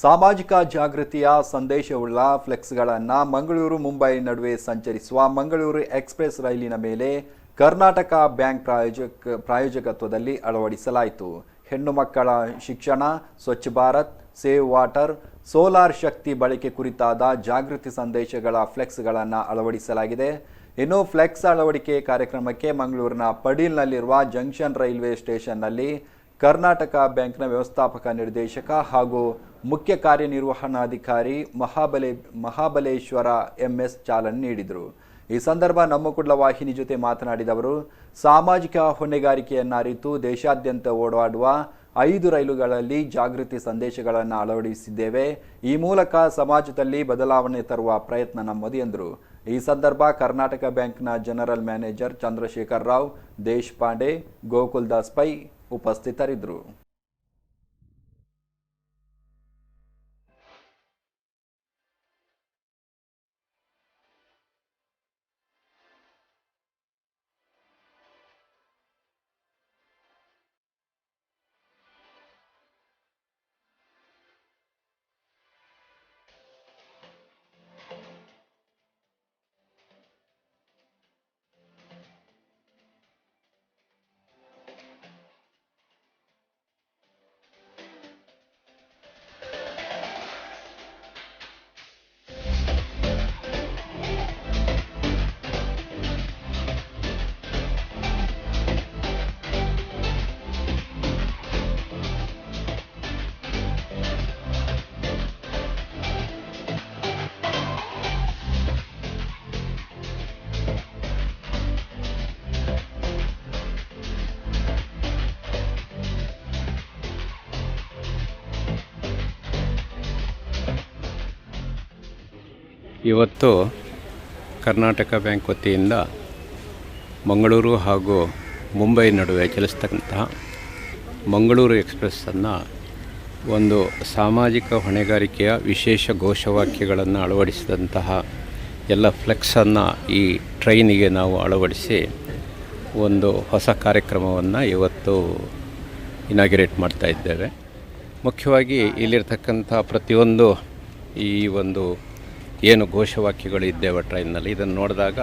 ಸಾಮಾಜಿಕ ಜಾಗೃತಿಯ ಸಂದೇಶವುಳ್ಳ ಫ್ಲೆಕ್ಸ್ಗಳನ್ನು ಮಂಗಳೂರು ಮುಂಬೈ ನಡುವೆ ಸಂಚರಿಸುವ ಮಂಗಳೂರು ಎಕ್ಸ್‌ಪ್ರೆಸ್ ರೈಲಿನ ಮೇಲೆ ಕರ್ನಾಟಕ ಬ್ಯಾಂಕ್ ಪ್ರಾಯೋಜಕತ್ವದಲ್ಲಿ ಅಳವಡಿಸಲಾಯಿತು. ಹೆಣ್ಣು ಮಕ್ಕಳ ಶಿಕ್ಷಣ, Swachh Bharat, save water, solar ಶಕ್ತಿ ಬಳಕೆ ಕುರಿತಾದ ಜಾಗೃತಿ ಸಂದೇಶಗಳ ಫ್ಲೆಕ್ಸ್ಗಳನ್ನು ಅಳವಡಿಸಲಾಗಿದೆ. ಇನ್ನು ಫ್ಲೆಕ್ಸ್ ಅಳವಡಿಕೆ ಕಾರ್ಯಕ್ರಮಕ್ಕೆ ಮಂಗಳೂರಿನ ಪಡೀಲ್ನಲ್ಲಿರುವ ಜಂಕ್ಷನ್ ರೈಲ್ವೆ ಸ್ಟೇಷನ್ನಲ್ಲಿ ಕರ್ನಾಟಕ ಬ್ಯಾಂಕ್ನ ವ್ಯವಸ್ಥಾಪಕ ನಿರ್ದೇಶಕ ಹಾಗೂ ಮುಖ್ಯ ಕಾರ್ಯನಿರ್ವಹಣಾಧಿಕಾರಿ ಮಹಾಬಲೇಶ್ವರ ಎಂಎಸ್ ಚಾಲನೆ ನೀಡಿದರು. ಈ ಸಂದರ್ಭ ನಮ್ಮ ಕುಡ್ಲ ವಾಹಿನಿ ಜೊತೆ ಮಾತನಾಡಿದ ಅವರು, ಸಾಮಾಜಿಕ ಹೊಣೆಗಾರಿಕೆಯನ್ನು ಅರಿತು ದೇಶಾದ್ಯಂತ ಓಡಾಡುವ 5 ರೈಲುಗಳಲ್ಲಿ ಜಾಗೃತಿ ಸಂದೇಶಗಳನ್ನು ಅಳವಡಿಸಿದ್ದೇವೆ. ಈ ಮೂಲಕ ಸಮಾಜದಲ್ಲಿ ಬದಲಾವಣೆ ತರುವ ಪ್ರಯತ್ನ ನಮ್ಮದು ಎಂದರು. ಈ ಸಂದರ್ಭ ಕರ್ನಾಟಕ ಬ್ಯಾಂಕ್ನ ಜನರಲ್ ಮ್ಯಾನೇಜರ್ ಚಂದ್ರಶೇಖರ್ ರಾವ್, ದೇಶಪಾಂಡೆ, ಗೋಕುಲ್ದಾಸ್ ಪೈ ಉಪಸ್ಥಿತರಿದ್ದರು. ಇವತ್ತು ಕರ್ನಾಟಕ ಬ್ಯಾಂಕ್ ವತಿಯಿಂದ ಮಂಗಳೂರು ಹಾಗೂ ಮುಂಬೈ ನಡುವೆ ಚಲಿಸ್ತಕ್ಕಂತಹ ಮಂಗಳೂರು ಎಕ್ಸ್‌ಪ್ರೆಸ್ಸನ್ನು ಒಂದು ಸಾಮಾಜಿಕ ಹೊಣೆಗಾರಿಕೆಯ ವಿಶೇಷ ಘೋಷವಾಕ್ಯಗಳನ್ನು ಅಳವಡಿಸಿದಂತಹ ಎಲ್ಲ ಫ್ಲೆಕ್ಸನ್ನು ಈ ಟ್ರೈನಿಗೆ ನಾವು ಅಳವಡಿಸಿ ಒಂದು ಹೊಸ ಕಾರ್ಯಕ್ರಮವನ್ನು ಇವತ್ತು ಇನಾಗ್ರೇಟ್ ಮಾಡ್ತಾ ಇದ್ದೇವೆ. ಮುಖ್ಯವಾಗಿ ಇಲ್ಲಿರ್ತಕ್ಕಂಥ ಪ್ರತಿಯೊಂದು ಈ ಒಂದು ಏನು ಘೋಷವಾಕ್ಯಗಳು ಇದ್ದೇವೆ ಟ್ರೈನ್ನಲ್ಲಿ, ಇದನ್ನು ನೋಡಿದಾಗ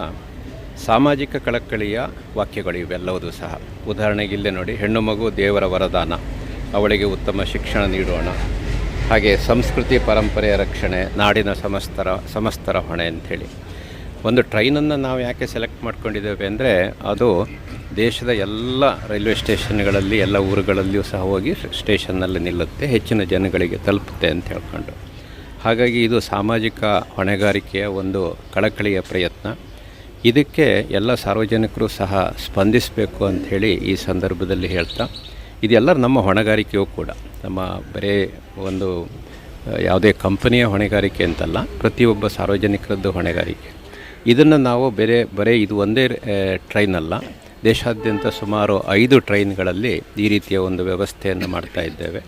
ಸಾಮಾಜಿಕ ಕಳಕಳಿಯ ವಾಕ್ಯಗಳು ಇವೆಲ್ಲವೂ ಸಹ. ಉದಾಹರಣೆಗೆ ಇಲ್ಲೇ ನೋಡಿ, ಹೆಣ್ಣು ಮಗು ದೇವರ ವರದಾನ, ಅವಳಿಗೆ ಉತ್ತಮ ಶಿಕ್ಷಣ ನೀಡೋಣ. ಹಾಗೆ ಸಂಸ್ಕೃತಿ ಪರಂಪರೆಯ ರಕ್ಷಣೆ, ನಾಡಿನ ಸಮಸ್ತರ ಹೊಣೆ ಅಂಥೇಳಿ. ಒಂದು ಟ್ರೈನನ್ನು ನಾವು ಯಾಕೆ ಸೆಲೆಕ್ಟ್ ಮಾಡ್ಕೊಂಡಿದ್ದೇವೆ ಅಂದರೆ, ಅದು ದೇಶದ ಎಲ್ಲ ರೈಲ್ವೆ ಸ್ಟೇಷನ್ಗಳಲ್ಲಿ ಎಲ್ಲ ಊರುಗಳಲ್ಲಿಯೂ ಸಹ ಹೋಗಿ ಸ್ಟೇಷನ್ನಲ್ಲಿ ನಿಲ್ಲುತ್ತೆ, ಹೆಚ್ಚಿನ ಜನಗಳಿಗೆ ತಲುಪುತ್ತೆ ಅಂತ ಹೇಳ್ಕೊಂಡು. ಹಾಗಾಗಿ ಇದು ಸಾಮಾಜಿಕ ಹೊಣೆಗಾರಿಕೆಯ ಒಂದು ಕಳಕಳಿಯ ಪ್ರಯತ್ನ. ಇದಕ್ಕೆ ಎಲ್ಲ ಸಾರ್ವಜನಿಕರು ಸಹ ಸ್ಪಂದಿಸಬೇಕು ಅಂಥೇಳಿ ಈ ಸಂದರ್ಭದಲ್ಲಿ ಹೇಳ್ತಾ, ಇದೆಲ್ಲ ನಮ್ಮ ಹೊಣೆಗಾರಿಕೆಯೂ ಕೂಡ, ನಮ್ಮ ಬರೀ ಒಂದು ಯಾವುದೇ ಕಂಪನಿಯ ಹೊಣೆಗಾರಿಕೆ ಅಂತಲ್ಲ, ಪ್ರತಿಯೊಬ್ಬ ಸಾರ್ವಜನಿಕರದ್ದು ಹೊಣೆಗಾರಿಕೆ. ಇದನ್ನು ನಾವು ಬರೀ ಇದು ಒಂದೇ ಟ್ರೈನಲ್ಲ, ದೇಶಾದ್ಯಂತ ಸುಮಾರು 5 ಟ್ರೈನ್ಗಳಲ್ಲಿ ಈ ರೀತಿಯ ಒಂದು ವ್ಯವಸ್ಥೆಯನ್ನು ಮಾಡ್ತಾ ಇದ್ದೇವೆ.